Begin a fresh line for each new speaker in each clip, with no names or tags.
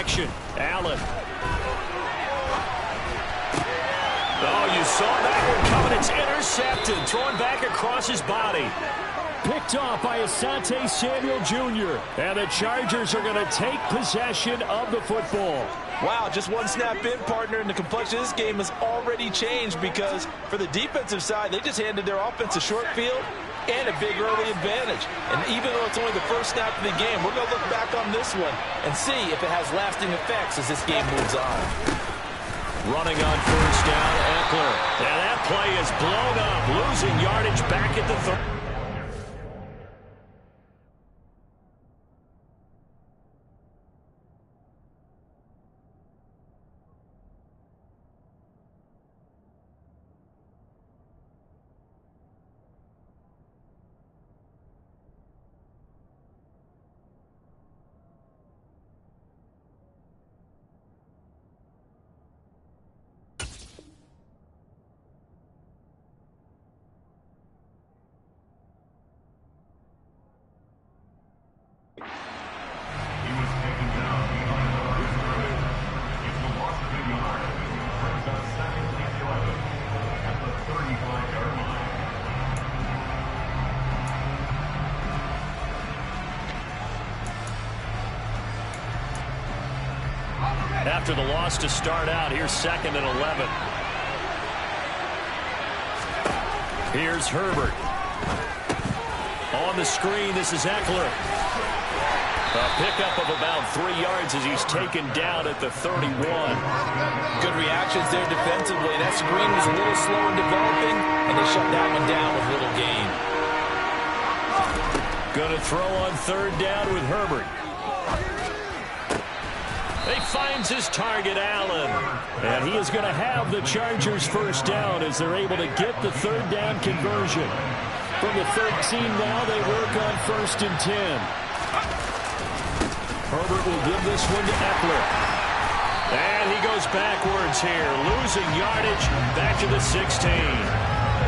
action. Allen. Oh, you saw that one coming. It's intercepted. Thrown back across his body. Picked off by Asante Samuel Jr. And the Chargers are going to take possession of the football.
Wow, just one snap in, partner, and the complexion of this game has already changed because for the defensive side, they just handed their offense a short field and a big early advantage. And even though it's only the first snap of the game, we're going to look back on this one and see if it has lasting effects as this game moves on.
Running on first down, Eckler. And that play is blown up, losing yardage back at the 30. After the loss to start out, here's 2nd and 11. Here's Herbert. On the screen, this is Eckler. A pickup of about 3 yards as he's taken down at the 31.
Good reactions there defensively. That screen was a little slow in developing, and they shut that one down with little gain.
Going to throw on 3rd down with Herbert. He finds his target, Allen. And he is going to have the Chargers first down as they're able to get the 3rd down conversion. From the 13 now, they work on 1st and 10. Herbert will give this one to Eckler. And he goes backwards here, losing yardage back to the 16.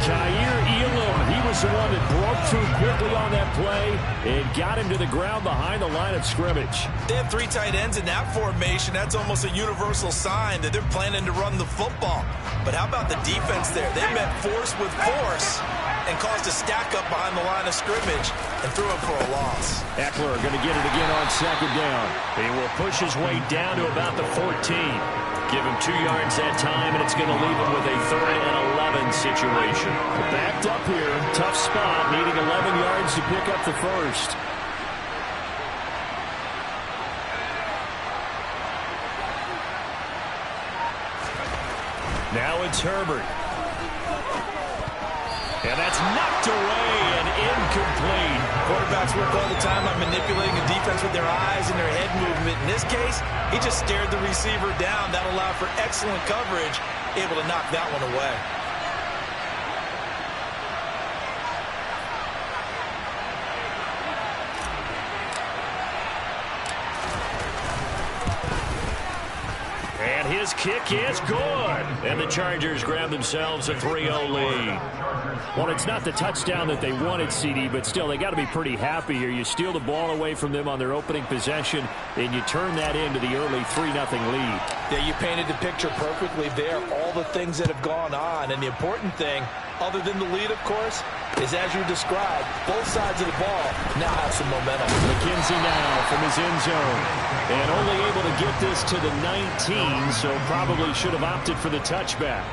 Kaiir Elam, he was the one that broke through quickly on that play and got him to the ground behind the line of scrimmage.
They have 3 tight ends in that formation. That's almost a universal sign that they're planning to run the football. But how about the defense there? They met force with force and caused a stack up behind the line of scrimmage and threw it for a loss.
Eckler going to get it again on 2nd down. He will push his way down to about the 14. Give him 2 yards that time, and it's going to leave him with a 3rd and 11 situation. Backed up here, tough spot, needing 11 yards to pick up the first. Now it's Herbert. And that's knocked away and incomplete.
Quarterbacks work all the time on manipulating the defense with their eyes and their head movement. In this case, he just stared the receiver down. That allowed for excellent coverage, able to knock that one away.
And his kick is good. And the Chargers grab themselves a 3-0 lead. Well, it's not the touchdown that they wanted, CD, but still, they got to be pretty happy here. You steal the ball away from them on their opening possession, and you turn that into the early 3-0 lead.
Yeah, you painted the picture perfectly there, all the things that have gone on. And the important thing, other than the lead, of course, is as you described, both sides of the ball now have some momentum.
McKenzie now from his end zone. And only able to get this to the 19, so probably should have opted for the touchback.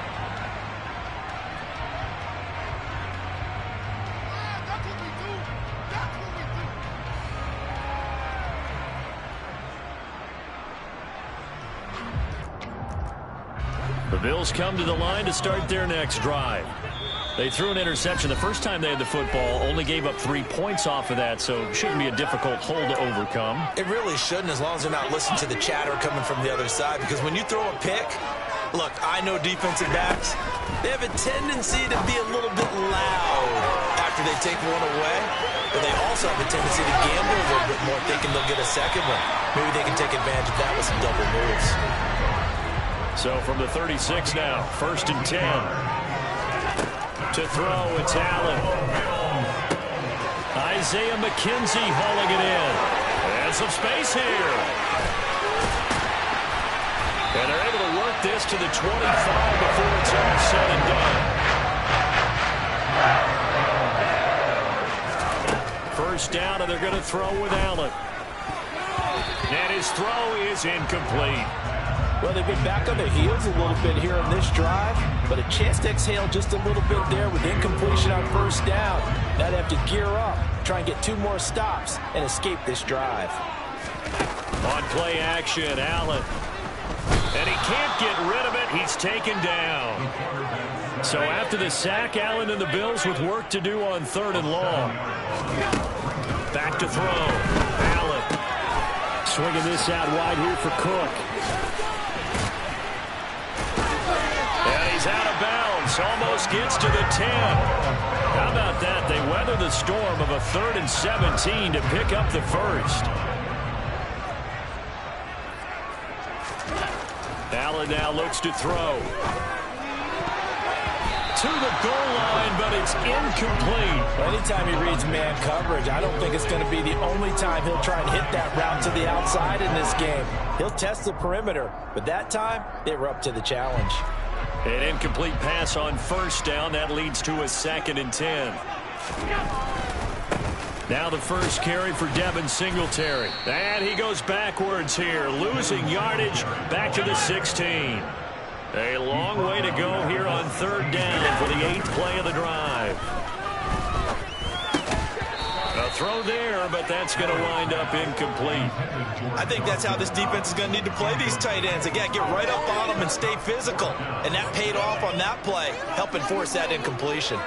The Bills come to the line to start their next drive. They threw an interception the first time they had the football, only gave up 3 points off of that, so shouldn't be a difficult hole to overcome.
It really shouldn't, as long as they're not listening to the chatter coming from the other side, because when you throw a pick, look, I know defensive backs, they have a tendency to be a little bit loud after they take one away, but they also have a tendency to gamble a little bit more, thinking they'll get a second one. Maybe they can take advantage of that with some double moves.
So from the 36 now, 1st and 10. To throw, it's Allen. Isaiah McKenzie hauling it in. And some space here. to the 25 before it's all said and done. First down, and they're going to throw with Allen. And his throw is incomplete.
Well, they've been back on their heels a little bit here on this drive, but a chance to exhale just a little bit there with incompletion on first down. Now they have to gear up, try and get 2 more stops, and escape this drive.
On play action, Allen. And he can't get rid of it. He's taken down. So after the sack, Allen and the Bills with work to do on 3rd and long. Back to throw. Allen swinging this out wide here for Cook. And he's out of bounds. Almost gets to the 10. How about that? They weather the storm of a 3rd and 17 to pick up the first. Allen now looks to throw. To the goal line, but it's incomplete.
Anytime he reads man coverage, I don't think it's going to be the only time he'll try and hit that route to the outside in this game. He'll test the perimeter, but that time, they were up to the challenge.
An incomplete pass on first down. That leads to a 2nd and 10. Now the first carry for Devin Singletary. And he goes backwards here, losing yardage back to the 16. A long way to go here on 3rd down for the 8th play of the drive. A throw there, but that's going to wind up incomplete.
I think that's how this defense is going to need to play these tight ends. Again, get right up on them and stay physical. And that paid off on that play, helping force that incompletion.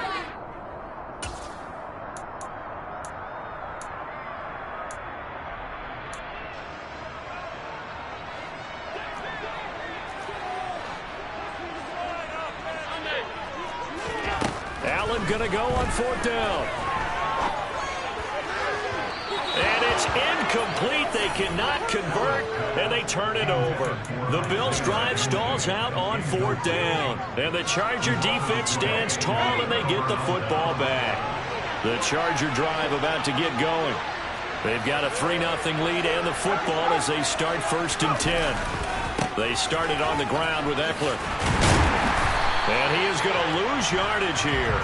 Allen going to go on 4th down. And it's incomplete. They cannot convert, and they turn it over. The Bills' drive stalls out on 4th down. And the Charger defense stands tall, and they get the football back. The Charger drive about to get going. They've got a 3-0 lead and the football as they start 1st and 10. They started on the ground with Eckler. And he is going to lose yardage here.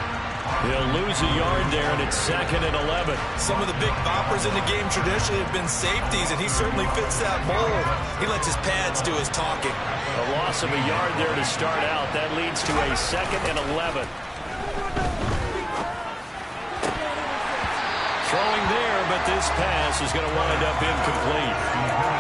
He'll lose a yard there, and it's 2nd and 11.
Some of the big boppers in the game traditionally have been safeties, and he certainly fits that mold. He lets his pads do his talking.
A loss of a yard there to start out. That leads to a 2nd and 11. Throwing there, but this pass is going to wind up incomplete.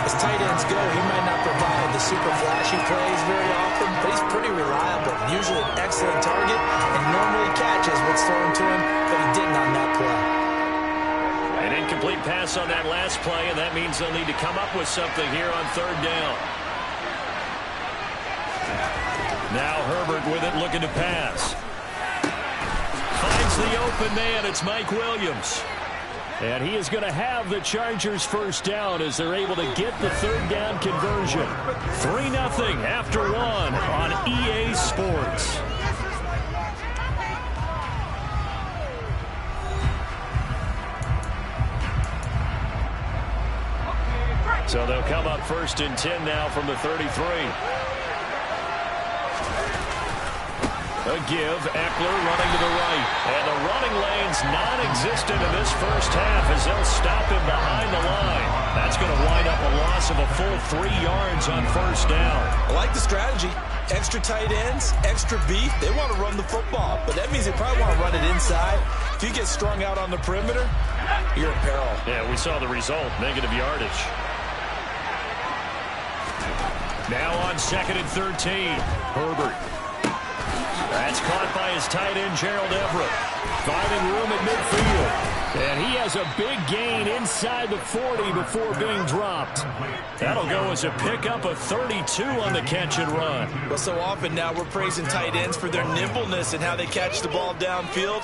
As tight ends go, he might not provide the super flashy plays very often, but he's pretty reliable. Usually an excellent target, and normally catches what's thrown to him, but he didn't on that play.
An incomplete pass on that last play, and that means they'll need to come up with something here on 3rd down. Now Herbert with it, looking to pass. Finds the open man. It's Mike Williams. And he is going to have the Chargers first down as they're able to get the 3rd down conversion. 3-0 after 1 on EA Sports. So they'll come up 1st and 10 now from the 33. A give, Eckler running to the right. And the running lane's non-existent in this first half as they'll stop him behind the line. That's going to wind up a loss of a full 3 yards on 1st down.
I like the strategy. Extra tight ends, extra beef. They want to run the football, but that means they probably want to run it inside. If you get strung out on the perimeter, you're in peril.
Yeah, we saw the result, negative yardage. Now on 2nd and 13, Herbert. That's caught by his tight end, Gerald Everett. Finding room at midfield. And he has a big gain inside the 40 before being dropped. That'll go as a pickup of 32 on the catch and run.
Well, so often now we're praising tight ends for their nimbleness and how they catch the ball downfield.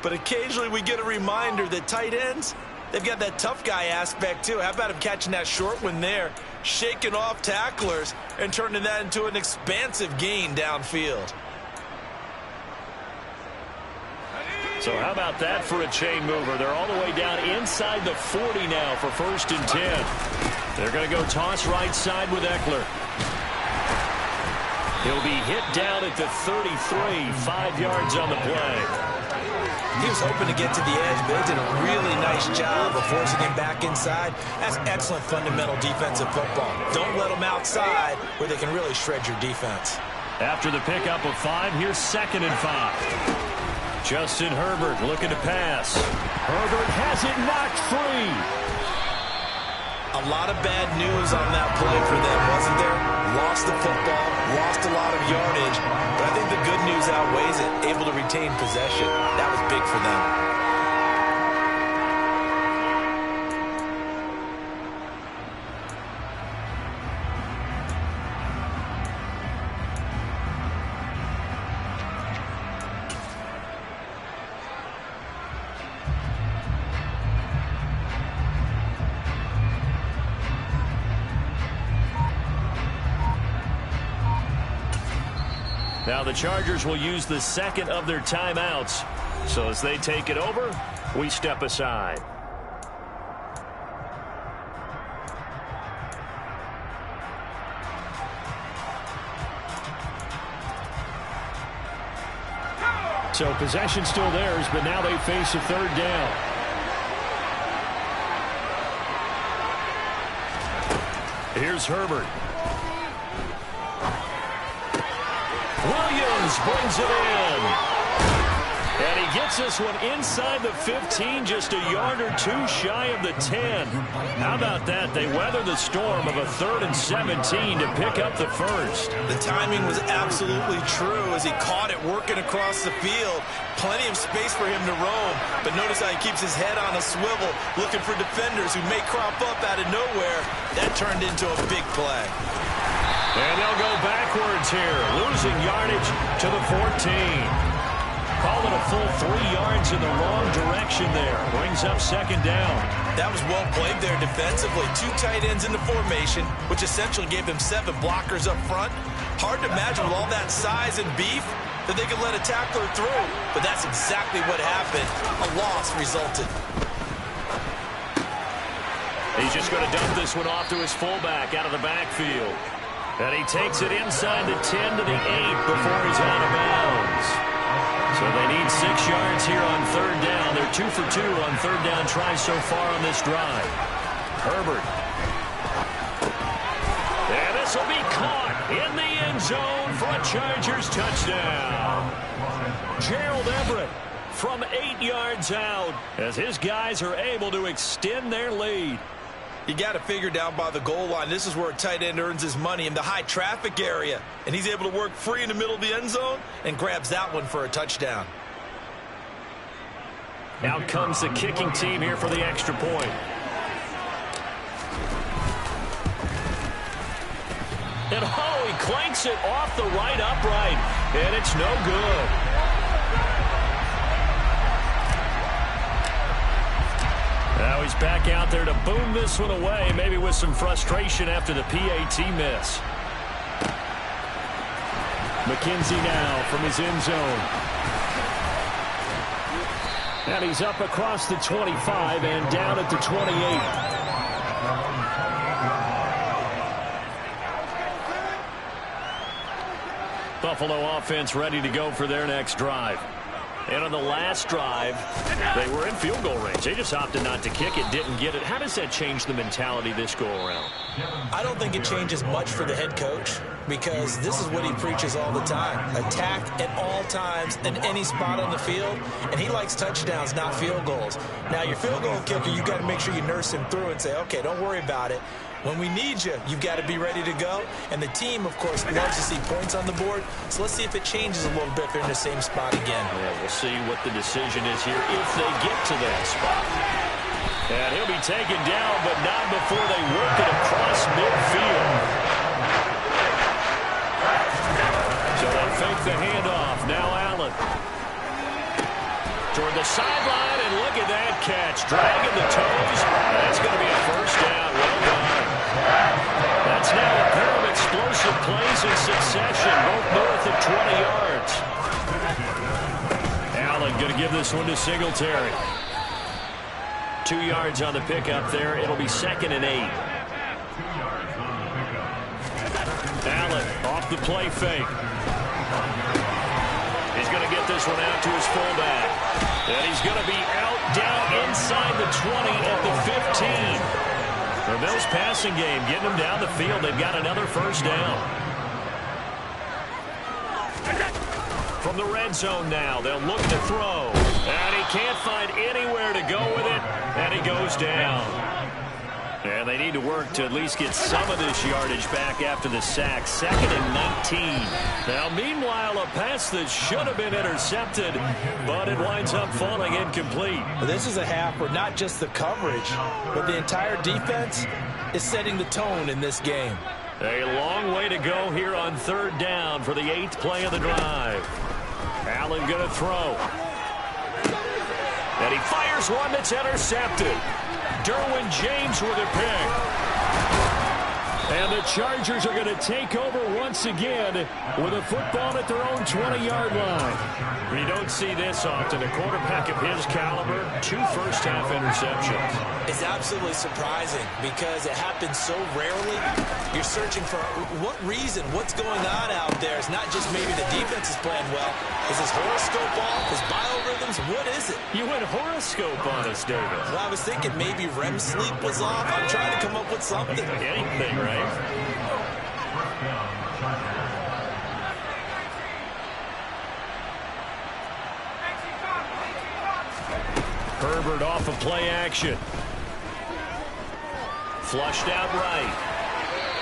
But occasionally we get a reminder that tight ends, they've got that tough guy aspect too. How about him catching that short one there, shaking off tacklers, and turning that into an expansive gain downfield.
So how about that for a chain mover? They're all the way down inside the 40 now for 1st and 10. They're going to go toss right side with Eckler. He'll be hit down at the 33, 5 yards on the play.
He was hoping to get to the edge, but they did a really nice job of forcing him back inside. That's excellent fundamental defensive football. Don't let them outside where they can really shred your defense.
After the pickup of 5, here's 2nd and 5. Justin Herbert looking to pass. Herbert has it knocked free.
A lot of bad news on that play for them, wasn't there? Lost the football, lost a lot of yardage, but I think the good news outweighs it. Able to retain possession. That was big for them.
Now the Chargers will use the second of their timeouts. So as they take it over, we step aside. So possession still theirs, but now they face a 3rd down. Here's Herbert. Williams brings it in. And he gets this one inside the 15, just a yard or 2 shy of the 10. How about that? They weather the storm of a 3rd and 17 to pick up the first.
The timing was absolutely true as he caught it working across the field. Plenty of space for him to roam, but notice how he keeps his head on a swivel, looking for defenders who may crop up out of nowhere. That turned into a big play.
And they'll go backwards here, losing yardage to the 14. Call it a full 3 yards in the wrong direction there. Brings up 2nd down.
That was well played there defensively. 2 tight ends in the formation, which essentially gave them 7 blockers up front. Hard to imagine with all that size and beef that they could let a tackler through. But that's exactly what happened. A loss resulted.
He's just going to dump this one off to his fullback out of the backfield. And he takes it inside the 10 to the 8 before he's out of bounds. So they need 6 yards here on 3rd down. They're 2 for 2 on 3rd down tries so far on this drive. Herbert. And this will be caught in the end zone for a Chargers touchdown. Gerald Everett from 8 yards out as his guys are able to extend their lead.
You got to figure down by the goal line. This is where a tight end earns his money, in the high traffic area. And he's able to work free in the middle of the end zone and grabs that one for a touchdown.
Out comes the kicking team here for the extra point. And he clanks it off the right upright. And it's no good. Now he's back out there to boom this one away, maybe with some frustration after the PAT miss. McKenzie now from his end zone. And he's up across the 25 and down at the 28. Buffalo offense ready to go for their next drive. And on the last drive, they were in field goal range. They just opted not to kick it, didn't get it. How does that change the mentality this go-around?
I don't think it changes much for the head coach, because this is what he preaches all the time. Attack at all times in any spot on the field, and he likes touchdowns, not field goals. Now, your field goal kicker, you've got to make sure you nurse him through and say, okay, don't worry about it. When we need you, you've got to be ready to go. And the team, of course, loves to see points on the board. So let's see if it changes a little bit if they're in the same spot again.
Yeah, we'll see what the decision is here if they get to that spot. And he'll be taken down, but not before they work it across midfield. So they'll fake the handoff. Now Allen. Toward the sideline, and look at that catch. Dragging the toes. That's going to be a first down. Well done. That's now a pair of explosive plays in succession, both north of 20 yards. Allen going to give this one to Singletary. 2 yards on the pickup there. It'll be 2nd and 8. Allen off off the play fake. He's going to get this one out to his fullback. And he's going to be out down inside the 20 at the 15. The Bills passing game getting them down the field. They've got another first down. From the red zone now, they'll look to throw. And he can't find anywhere to go with it. And he goes down. And they need to work to at least get some of this yardage back after the sack. 2nd and 19. Now, meanwhile, a pass that should have been intercepted, but it winds up falling incomplete.
This is a half where not just the coverage, but the entire defense is setting the tone in this game.
A long way to go here on 3rd down for the 8th play of the drive. Allen going to throw. And he fires one that's intercepted. Derwin James with a pick. And the Chargers are going to take over once again with a football at their own 20-yard line. You don't see this often. A quarterback of his caliber, 2 first-half interceptions.
It's absolutely surprising because it happens so rarely. You're searching for what reason, what's going on out there. It's not just maybe the defense is playing well. Is his horoscope off? His biorhythms? What is it?
You went horoscope on us, David.
Well, I was thinking maybe REM sleep was off. I'm trying to come up with something.
Anything, right? Herbert off of play action. Flushed out right.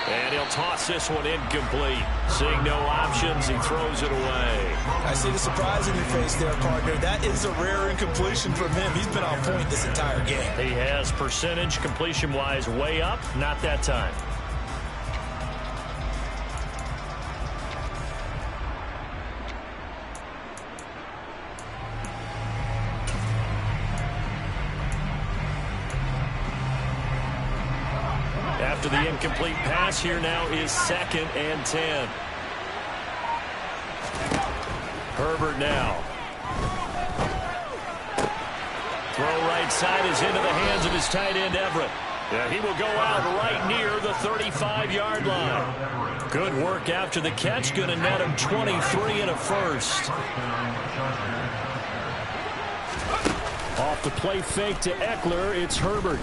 And he'll toss this one incomplete. Seeing no options, he throws it away.
I see the surprise in your face there, partner. That is a rare incompletion from him. He's been on point this entire game.
He has percentage completion-wise way up. Not that time. After the incomplete pass, here now is 2nd and 10. Herbert now. Throw right side is into the hands of his tight end, Everett. Yeah, he will go out right near the 35-yard line. Good work after the catch. Going to net him 23 and a first. Off the play fake to Eckler, it's Herbert.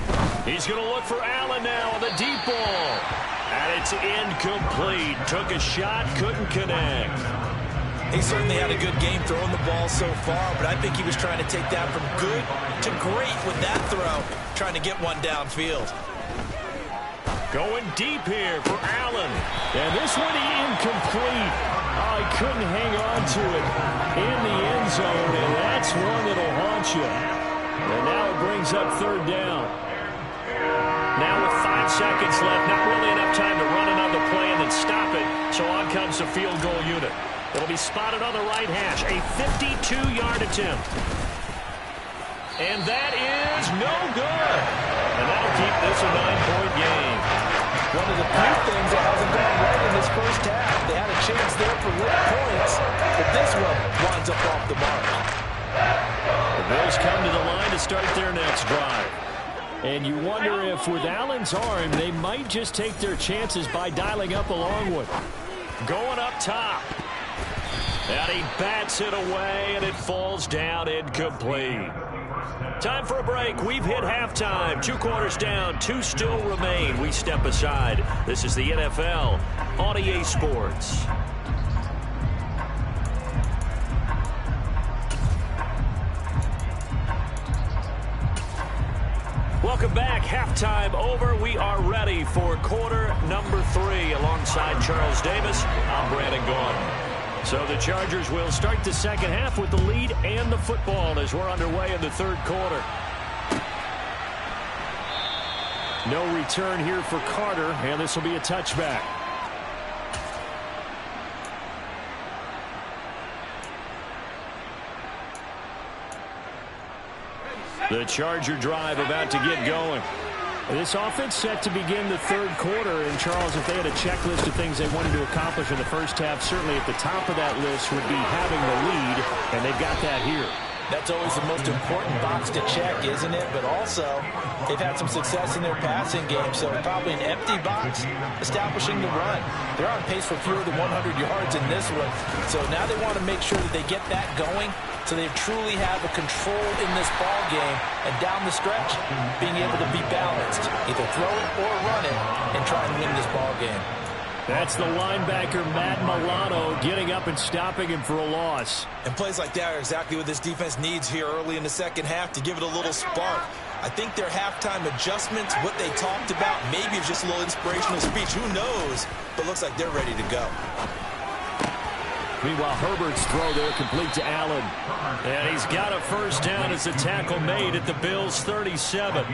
He's going to look for Allen now on the deep ball. And it's incomplete. Took a shot, couldn't connect.
He certainly had a good game throwing the ball so far, but I think he was trying to take that from good to great with that throw, trying to get one downfield.
Going deep here for Allen. And this one incomplete. Oh, he couldn't hang on to it in the end zone, and that's one that'll haunt you. And now it brings up 3rd down. Now with 5 seconds left, not really enough time to run another play and then stop it. So on comes the field goal unit. It'll be spotted on the right hash. A 52-yard attempt. And that is no good. And that'll keep this a 9-point game.
One of the few things that hasn't gone right in this first half. They had a chance there for late points, but this one winds up off the mark.
The Bills come to the line to start their next drive. And you wonder if with Allen's arm, they might just take their chances by dialing up a long one. Going up top. And he bats it away, and it falls down incomplete. Time for a break. We've hit halftime. 2 quarters down, 2 still remain. We step aside. This is the NFL on EA Sports. Welcome back. Halftime over. We are ready for quarter number 3. Alongside Charles Davis, I'm Brandon Gaudin. So the Chargers will start the second half with the lead and the football as we're underway in the 3rd quarter. No return here for Carter, and this will be a touchback. The Charger drive about to get going. This offense set to begin the 3rd quarter. And, Charles, if they had a checklist of things they wanted to accomplish in the first half, certainly at the top of that list would be having the lead, and they've got that here.
That's always the most important box to check, isn't it? But also, they've had some success in their passing game, so probably an empty box establishing the run. They're on pace for fewer than 100 yards in this one, so now they want to make sure that they get that going so they truly have a control in this ball game, and down the stretch, being able to be balanced, either throw it or run it, and try and win this ball game.
That's the linebacker, Matt Milano, getting up and stopping him for a loss.
And plays like that are exactly what this defense needs here early in the second half to give it a little spark. I think their halftime adjustments, what they talked about, maybe it's just a little inspirational speech. Who knows? But looks like they're ready to go.
Meanwhile, Herbert's throw there complete to Allen. And he's got a first down as the tackle made at the Bills' 37.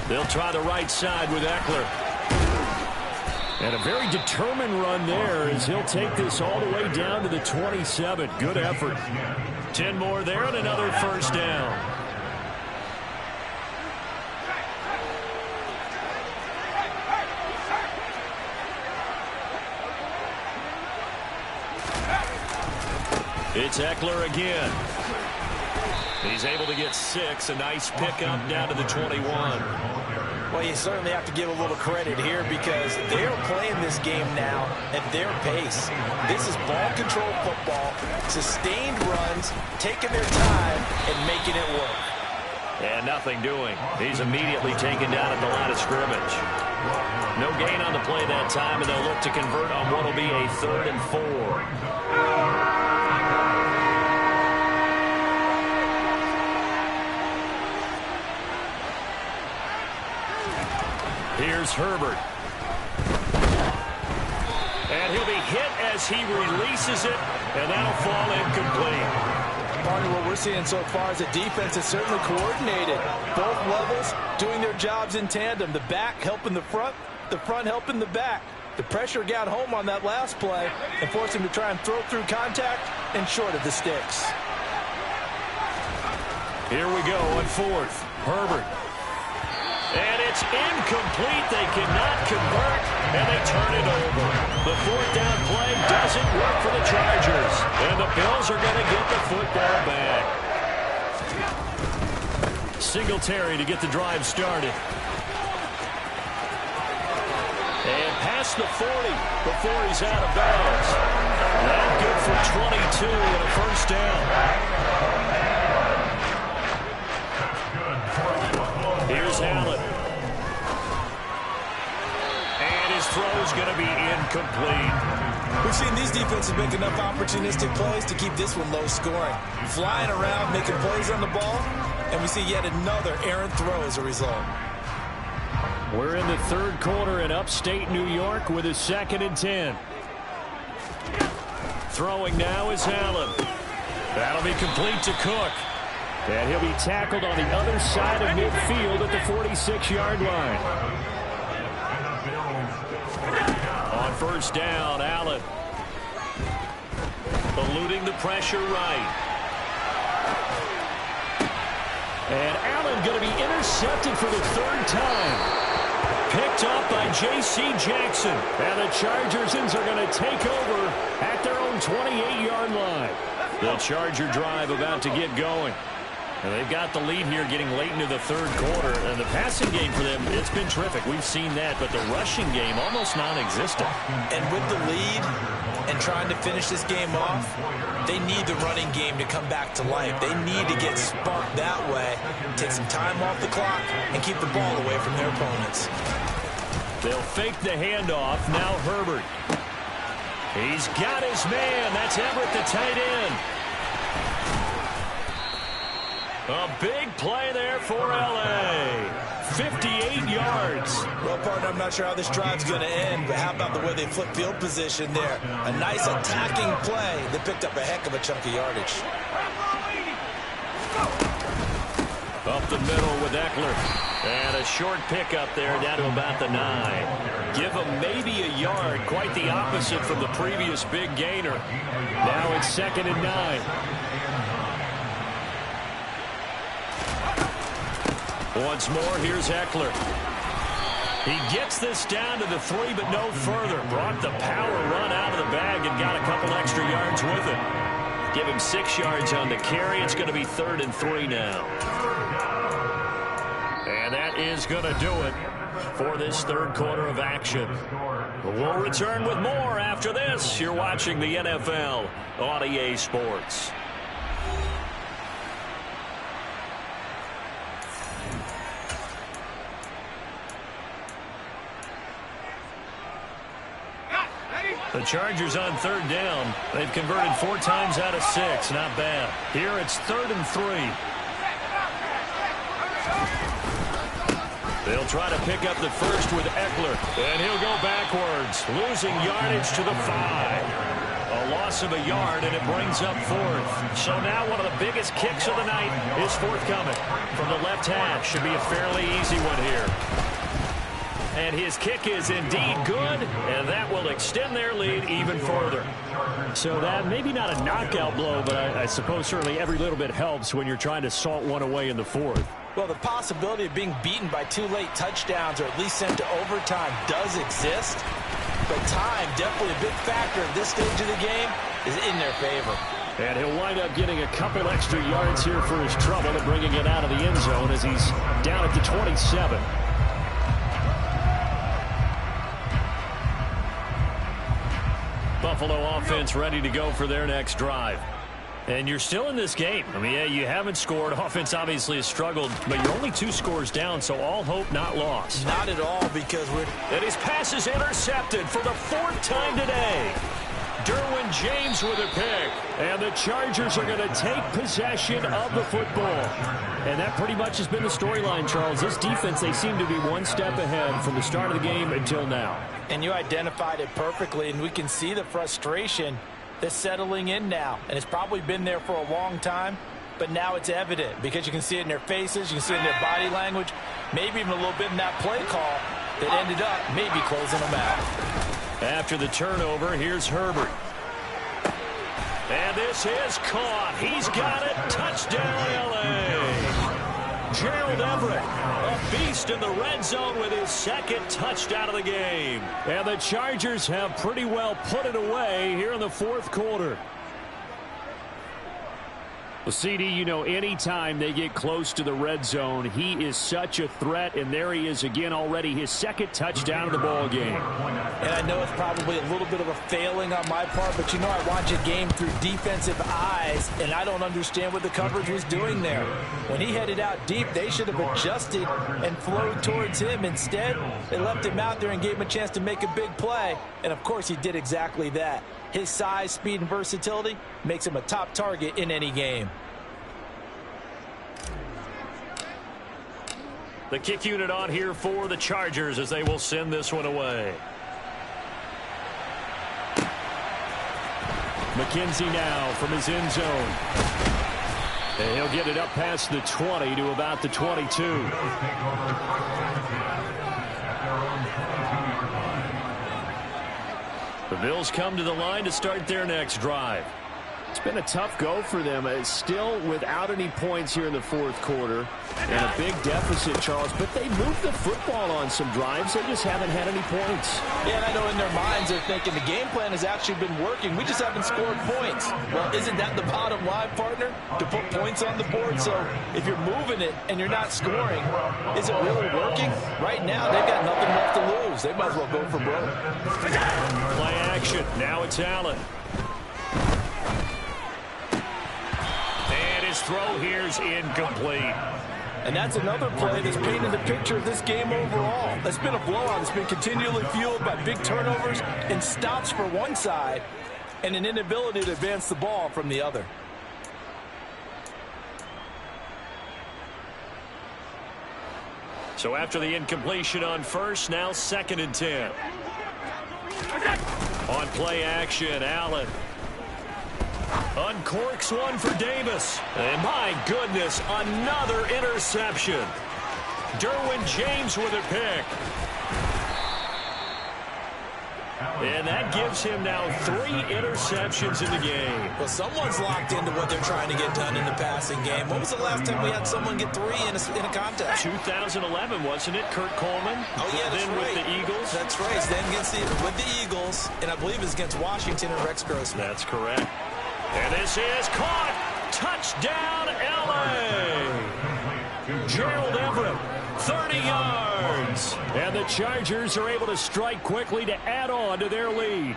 They'll try the right side with Eckler. And a very determined run there as he'll take this all the way down to the 27. Good effort. 10 more there and another first down. It's Eckler again. He's able to get 6. A nice pickup down to the 21.
Well, you certainly have to give a little credit here because they're playing this game now at their pace. This is ball control football, sustained runs, taking their time and making it work.
And nothing doing. He's immediately taken down at the line of scrimmage. No gain on the play that time, and they'll look to convert on what will be a 3rd and 4. Here's Herbert. And he'll be hit as he releases it, and that'll fall incomplete.
Partner, what we're seeing so far is the defense is certainly coordinated. Both levels doing their jobs in tandem. The back helping the front helping the back. The pressure got home on that last play and forced him to try and throw through contact and short of the sticks.
Here we go on 4th. Herbert. And it's incomplete. They cannot convert, and they turn it over. The 4th down play doesn't work for the Chargers, and the Bills are going to get the football back. Singletary to get the drive started. And past the 40 before he's out of bounds. Not good for 22 and a first down. Here's Allen. And his throw's going to be incomplete.
We've seen these defenses make enough opportunistic plays to keep this one low scoring. Flying around, making plays on the ball, and we see yet another errant throw as a result.
We're in the 3rd quarter in upstate New York with a 2nd and 10. Throwing now is Allen. That'll be complete to Cook. And he'll be tackled on the other side of midfield at the 46-yard line. On first down, Allen. Eluding the pressure right. And Allen going to be intercepted for the 3rd time. Picked up by J.C. Jackson. And the Chargers are going to take over at their own 28-yard line. The Charger drive about to get going. And they've got the lead here getting late into the 3rd quarter. And the passing game for them, it's been terrific. We've seen that. But the rushing game, almost non-existent.
And with the lead and trying to finish this game off, they need the running game to come back to life. They need to get sparked that way, take some time off the clock, and keep the ball away from their opponents.
They'll fake the handoff. Now Herbert. He's got his man. That's Everett, the tight end. A big play there for L.A. 58 yards.
Well, partner, I'm not sure how this drive's going to end, but how about the way they flip field position there? A nice attacking play that picked up a heck of a chunk of yardage.
Up the middle with Eckler. And a short pickup there down to about the 9. Give him maybe a yard. Quite the opposite from the previous big gainer. Now it's 2nd and 9. Once more, here's Eckler. He gets this down to the 3, but no further. Brought the power run out of the bag and got a couple extra yards with it. Give him 6 yards on the carry. It's going to be 3rd and 3 now. And that is going to do it for this third quarter of action. We'll return with more after this. You're watching the NFL on EA Sports. The Chargers on 3rd down. They've converted 4 times out of 6. Not bad. Here it's 3rd and 3. They'll try to pick up the first with Eckler. And he'll go backwards, losing yardage to the 5. A loss of a yard, and it brings up 4th. So now one of the biggest kicks of the night is forthcoming. From the left hash, should be a fairly easy one here. And his kick is indeed good, and that will extend their lead even further. So that maybe not a knockout blow, but I suppose certainly every little bit helps when you're trying to salt one away in the 4th.
Well, the possibility of being beaten by 2 late touchdowns or at least sent to overtime does exist. But time, definitely a big factor at this stage of the game, is in their favor.
And he'll wind up getting a couple extra yards here for his trouble and bringing it out of the end zone as he's down at the 27. Buffalo offense ready to go for their next drive. And you're still in this game. I mean, yeah, you haven't scored. Offense obviously has struggled, but you're only 2 scores down, so all hope not lost.
Not at all, because
And his pass is intercepted for the 4th time today. Derwin James with a pick. And the Chargers are going to take possession of the football. And that pretty much has been the storyline, Charles. This defense, they seem to be one step ahead from the start of the game until now.
And you identified it perfectly, and we can see the frustration that's settling in now. And it's probably been there for a long time, but now it's evident because you can see it in their faces, you can see it in their body language, maybe even a little bit in that play call that ended up maybe closing them out.
After the turnover, here's Herbert. And this is caught. He's got it. Touchdown, L.A. Gerald Everett, a beast in the red zone with his 2nd touchdown of the game. And the Chargers have pretty well put it away here in the 4th quarter. Well, CD, you know, anytime they get close to the red zone, he is such a threat, and there he is again already, his 2nd touchdown of the ball game.
And I know it's probably a little bit of a failing on my part, but you know I watch a game through defensive eyes, and I don't understand what the coverage was doing there. When he headed out deep, they should have adjusted and flowed towards him. Instead, they left him out there and gave him a chance to make a big play, and of course he did exactly that. His size, speed, and versatility makes him a top target in any game.
The kick unit on here for the Chargers as they will send this one away. McKenzie now from his end zone. And he'll get it up past the 20 to about the 22. The Bills come to the line to start their next drive. It's been a tough go for them. It's still without any points here in the 4th quarter. And a big deficit, Charles. But they moved the football on some drives. They just haven't had any points.
Yeah, and I know in their minds they're thinking the game plan has actually been working. We just haven't scored points. Well, isn't that the bottom line, partner? To put points on the board. So if you're moving it and you're not scoring, is it really working? Right now, they've got nothing left to lose. They might as well go for broke.
Play action. Now it's Allen. His throw here's incomplete.
And that's another play that's painted the picture of this game overall. It's been a blowout. It's been continually fueled by big turnovers and stops for one side and an inability to advance the ball from the other.
So after the incompletion on first, now 2nd and 10. On play action, Allen uncorks one for Davis. And my goodness, another interception. Derwin James with a pick. And that gives him now 3 interceptions in the game.
Well, someone's locked into what they're trying to get done in the passing game. When was the last time we had someone get 3 in a contest?
2011, wasn't it? Kurt Coleman?
Oh, yeah, that's
then
right.
With the Eagles?
That's right. Then with the Eagles, and I believe it's against Washington and Rex Grossman.
That's correct. And this is caught. Touchdown, L.A. Gerald Everett, 30 yards. And the Chargers are able to strike quickly to add on to their lead.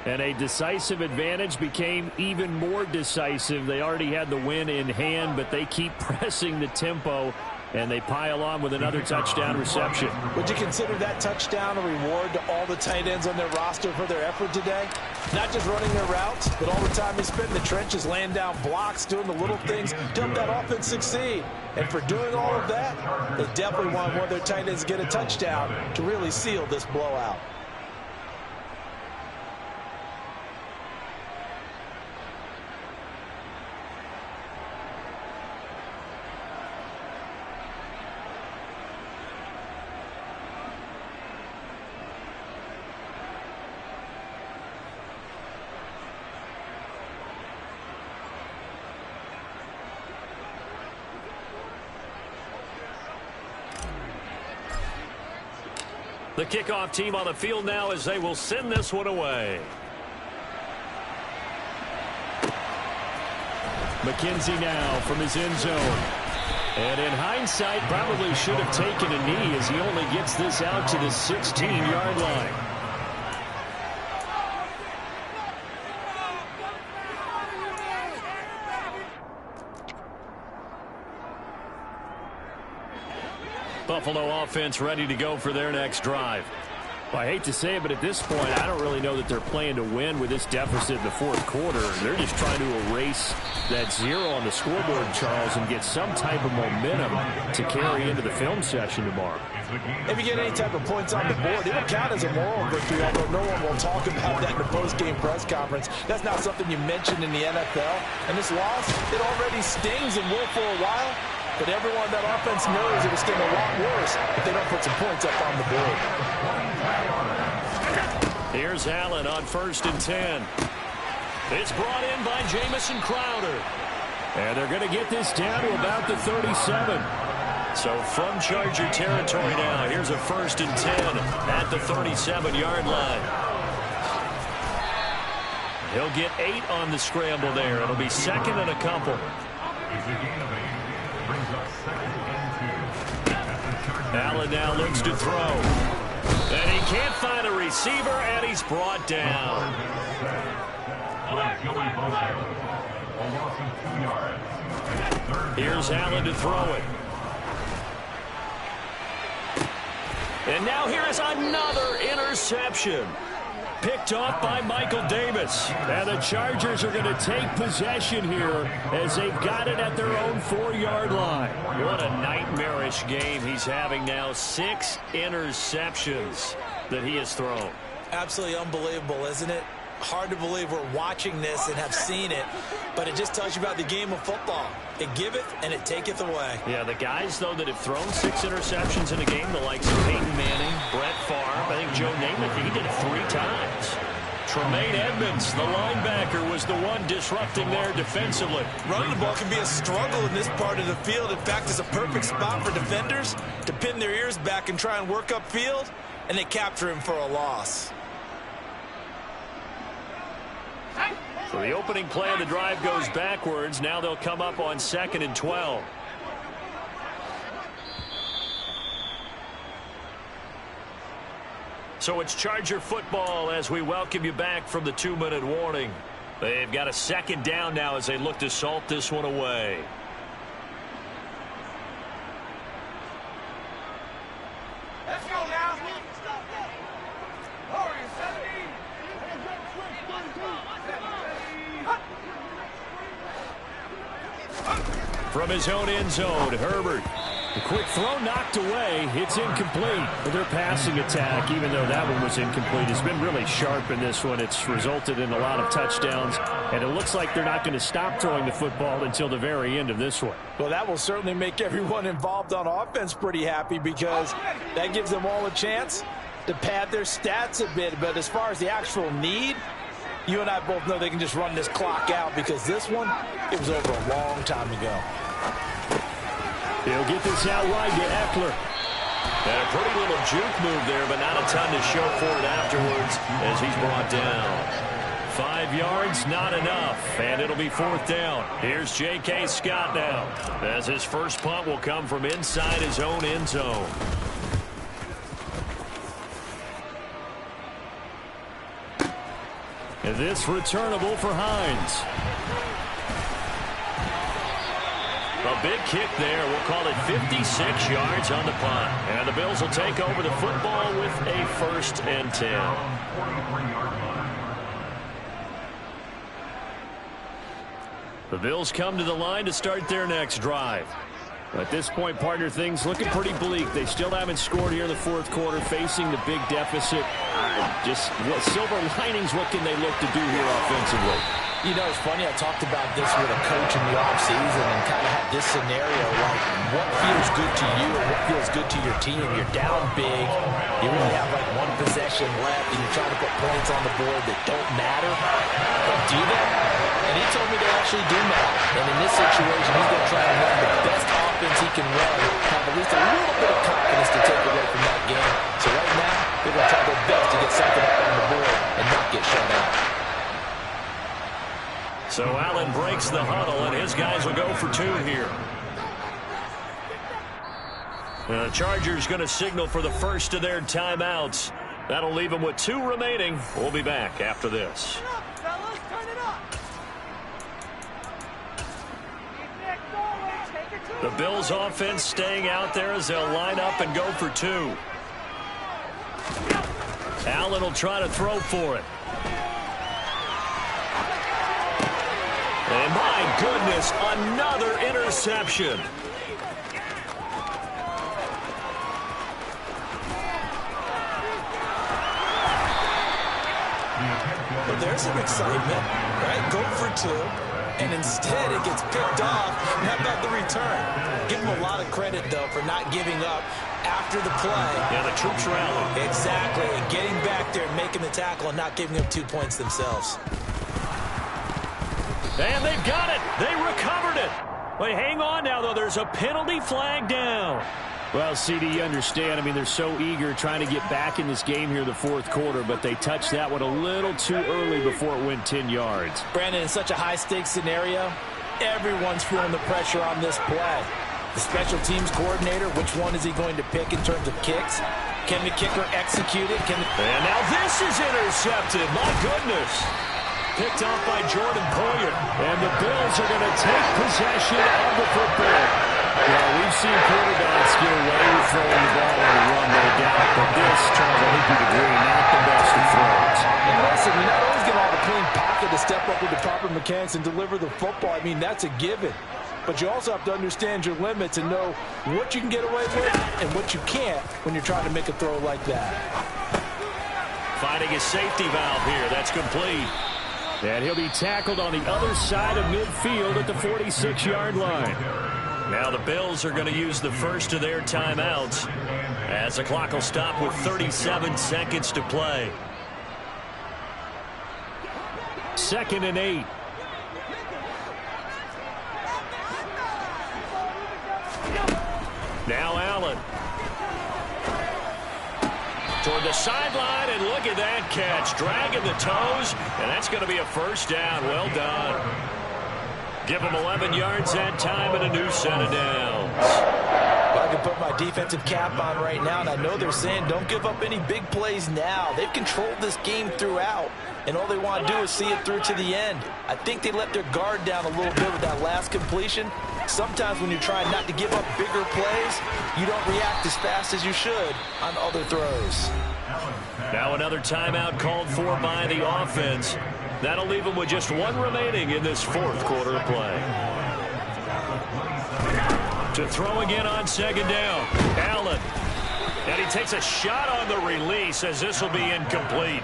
And a decisive advantage became even more decisive. They already had the win in hand, but they keep pressing the tempo, and they pile on with another touchdown reception.
Would you consider that touchdown a reward to all the tight ends on their roster for their effort today? Not just running their routes, but all the time they spent in the trenches, laying down blocks, doing the little things to help that offense succeed. And for doing all of that, they definitely want one of their tight ends to get a touchdown to really seal this blowout.
The kickoff team on the field now as they will send this one away. McKenzie now from his end zone. And in hindsight, probably should have taken a knee as he only gets this out to the 16-yard line. Buffalo offense ready to go for their next drive. Well, I hate to say it, but at this point, I don't really know that they're playing to win with this deficit in the fourth quarter. They're just trying to erase that 0 on the scoreboard, Charles, and get some type of momentum to carry into the film session tomorrow.
If you get any type of points on the board, it will count as a moral victory, although no one will talk about that in the post-game press conference. That's not something you mentioned in the NFL. And this loss, it already stings and will for a while. But everyone on that offense knows it will sting a lot worse if they don't put some points up on the board.
Here's Allen on 1st and 10. It's brought in by Jamison Crowder. And they're going to get this down to about the 37. So from Charger territory now, here's a 1st and 10 at the 37-yard line. He'll get 8 on the scramble there. It'll be 2nd and a couple. Allen now looks to throw. And he can't find a receiver, and he's brought down. Here's Allen to throw it. And now here is another interception. Picked off by Michael Davis. And the Chargers are going to take possession here as they've got it at their own 4-yard line. What a nightmarish game he's having now. 6 interceptions that he has thrown.
Absolutely unbelievable, isn't it? Hard to believe we're watching this and have seen it, but it just tells you about the game of football. It giveth and it taketh away.
Yeah, the guys, though, that have thrown 6 interceptions in a game, the likes of Peyton Manning, Brett Favre, I think Joe Namath, he did it 3 times. Tremaine Edmonds, the linebacker, was the one disrupting there defensively.
Running the ball can be a struggle in this part of the field. In fact, it's a perfect spot for defenders to pin their ears back and try and work upfield, and they capture him for a loss.
So the opening play of the drive goes backwards. Now they'll come up on 2nd and 12. So it's Charger football as we welcome you back from the 2-minute warning. They've got a 2nd down now as they look to salt this one away.
Let's go now.
From his own end zone, Herbert. The quick throw knocked away. It's incomplete. But their passing attack, even though that one was incomplete, has been really sharp in this one. It's resulted in a lot of touchdowns. And it looks like they're not going to stop throwing the football until the very end of this one.
Well, that will certainly make everyone involved on offense pretty happy because that gives them all a chance to pad their stats a bit, but as far as the actual need, you and I both know they can just run this clock out because this one, it was over a long time ago.
He'll get this out wide to Eckler. And a pretty little juke move there, but not a ton to show for it afterwards as he's brought down. 5 yards, not enough, and it'll be 4th down. Here's J.K. Scott now, as his first punt will come from inside his own end zone. And this returnable for Hines. A big kick there. We'll call it 56 yards on the punt. And the Bills will take over the football with a 1st and 10. The Bills come to the line to start their next drive. At this point, partner, things looking pretty bleak. They still haven't scored here in the 4th quarter, facing the big deficit. Just what silver linings, what can they look to do here offensively?
You know, it's funny, I talked about this with a coach in the offseason and kind of had this scenario, like what feels good to you and what feels good to your team. You're down big, you really have like 1 possession left, and you're trying to put points on the board that don't matter. But do they? And he told me they actually do matter. And in this situation, he's going to try to run the best offense he can run, have at least a little bit of confidence to take away from that game. So right now, they're going to try their best to get something up on the board and not get shut out.
So Allen breaks the huddle, and his guys will go for 2 here. The Chargers going to signal for the first of their timeouts. That'll leave them with 2 remaining. We'll be back after this. The Bills offense staying out there as they'll line up and go for 2. Allen will try to throw for it. And my goodness, another interception.
Well, there's some excitement, right? Go for 2, and instead it gets picked off. How about the return? Give them a lot of credit, though, for not giving up after the play.
Yeah, the troops rally.
Exactly, and getting back there and making the tackle and not giving up 2 points themselves.
And they've got it. They recovered it. Wait, hang on now, though. There's a penalty flag down. Well, CD, you understand. I mean, they're so eager trying to get back in this game here in the 4th quarter, but they touched that one a little too early before it went 10 yards.
Brandon, in such a high-stakes scenario, everyone's feeling the pressure on this play. The special teams coordinator, which one is he going to pick in terms of kicks? Can the kicker execute it?
And now this is intercepted. My goodness. Picked off by Jordan Poyer. And the Bills are going to take possession of the football. Well, we've seen quarterbacks get away with throwing the ball on a run, no doubt. But this, Charles, I think you'd agree, not the best of throws.
And listen, you're not always going to have a clean pocket to step up with the proper mechanics and deliver the football. I mean, that's a given. But you also have to understand your limits and know what you can get away with and what you can't when you're trying to make a throw like that.
Finding a safety valve here. That's complete. And he'll be tackled on the other side of midfield at the 46-yard line. Now the Bills are going to use the first of their timeouts as the clock will stop with 37 seconds to play. 2nd and 8. Now Allen. Toward the sideline, and look at that catch. Dragging the toes, and that's going to be a 1st down. Well done. Give them 11 yards that time and a new set of downs.
Well, I can put my defensive cap on right now, and I know they're saying don't give up any big plays now. They've controlled this game throughout, and all they want to do is see it through to the end. I think they let their guard down a little bit with that last completion. Sometimes when you're trying not to give up bigger plays, you don't react as fast as you should on other throws.
Now another timeout called for by the offense. That'll leave them with just 1 remaining in this 4th quarter of play. To throw again on 2nd down. Allen. And he takes a shot on the release as this will be incomplete.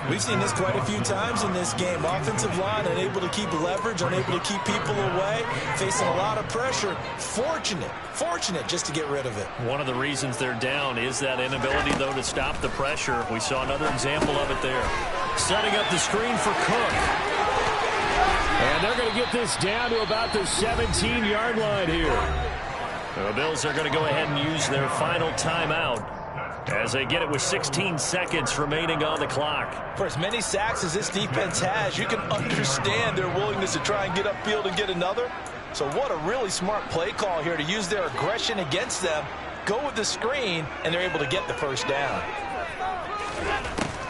We've seen this quite a few times in this game. Offensive line unable to keep leverage, unable to keep people away, facing a lot of pressure. Fortunate just to get rid of it.
One of the reasons they're down is that inability, though, to stop the pressure. We saw another example of it there. Setting up the screen for Cook. And they're going to get this down to about the 17-yard line here. The Bills are going to go ahead and use their final timeout as they get it with 16 seconds remaining on the clock.
For as many sacks as this defense has, you can understand their willingness to try and get upfield and get another. So what a really smart play call here to use their aggression against them, go with the screen, and they're able to get the first down.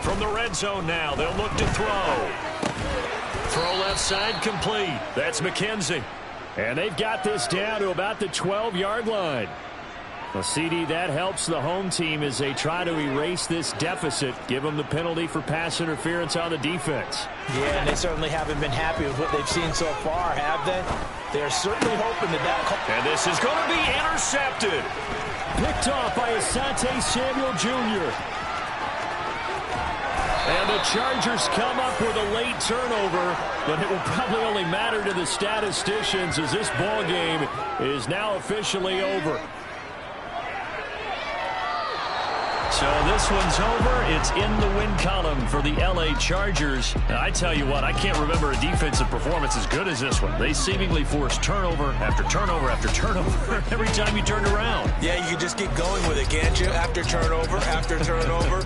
From the red zone now, they'll look to throw. Throw left side complete. That's McKenzie. And they've got this down to about the 12-yard line. Well, CD, that helps the home team as they try to erase this deficit, give them the penalty for pass interference on the defense.
Yeah, and they certainly haven't been happy with what they've seen so far, have they? They're certainly hoping that
And this is going to be intercepted. Picked off by Asante Samuel Jr. And the Chargers come up with a late turnover, but it will probably only matter to the statisticians as this ball game is now officially over. So this one's over. It's in the win column for the LA Chargers. And I tell you what, I can't remember a defensive performance as good as this one. They seemingly forced turnover after turnover after turnover every time you turned around.
Yeah, you can just keep going with it, can't you? After turnover, after turnover.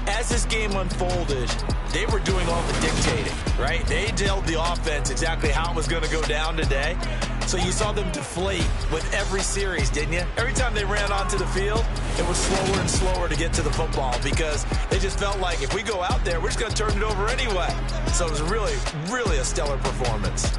As this game unfolded, they were doing all the dictating, right? They told the offense exactly how it was going to go down today. So you saw them deflate with every series, didn't you? Every time they ran onto the field, it was slower and slower to get to the football because they just felt like if we go out there, we're just going to turn it over anyway. So it was really, really a stellar performance.